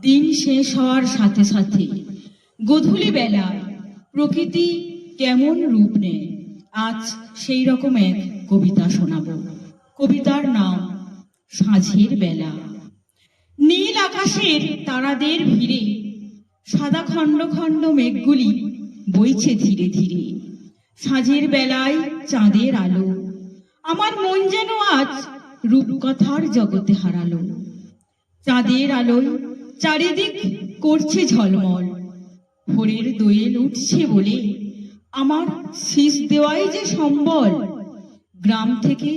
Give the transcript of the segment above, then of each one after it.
দিন শেষ হওয়ার সাথে সাথে গোধূলি বেলায় প্রকৃতি কেমন রূপ নেয়, আজ সেই রকম এক কবিতা শোনাবো। কবিতার নাম সাঁঝের বেলা। নীল আকাশের তারাদের ভিড়ে সাদা খণ্ড খণ্ড মেঘগুলি বইছে ধীরে ধীরে। সাঁঝের বেলায় চাঁদের আলো, আমার মন যেন আজ রূপকথার জগতে হারালো। চাঁদের আলোয় চারিদিক করছে ঝলমল, ভোরের দোয়েল উঠছে বলে আমার শীষ দেওয়াই যে সম্বল। গ্রাম থেকে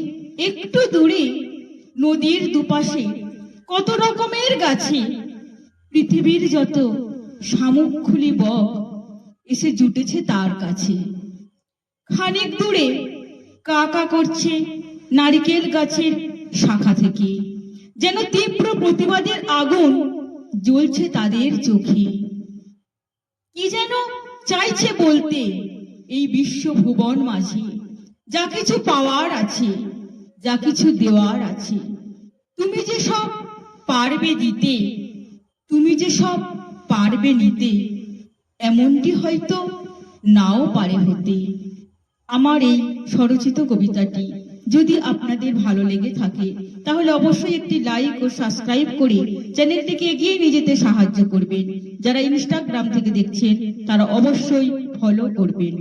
একটু দূরে নদীর দুপাশে কত রকমের গাছে পৃথিবীর যত শামুক খুলি বক এসে জুটেছে তার কাছে। খানিক দূরে কা কা করছে নারিকেল গাছের শাখা থেকে, যেন তীব্র প্রতিবাদের আগুন জ্বলছে তাদের চোখে। কি যেন চাইছে বলতে এই বিশ্ব ভুবন মাঝে, যা কিছু পাওয়ার আছে, যা কিছু দেওয়ার আছে, তুমি যে সব পারবে দিতে, তুমি যে সব পারবে নিতে, এমনটি হয়তো নাও পারে হতে। আমার এই স্বরচিত কবিতাটি যদি আপনাদের ভালো লেগে থাকে তাহলে অবশ্যই একটি লাইক ও সাবস্ক্রাইব করে চ্যানেলটিকে এগিয়ে নিয়ে যেতে সাহায্য করবেন। যারা ইনস্টাগ্রাম থেকে দেখছেন তারা অবশ্যই ফলো করবেন।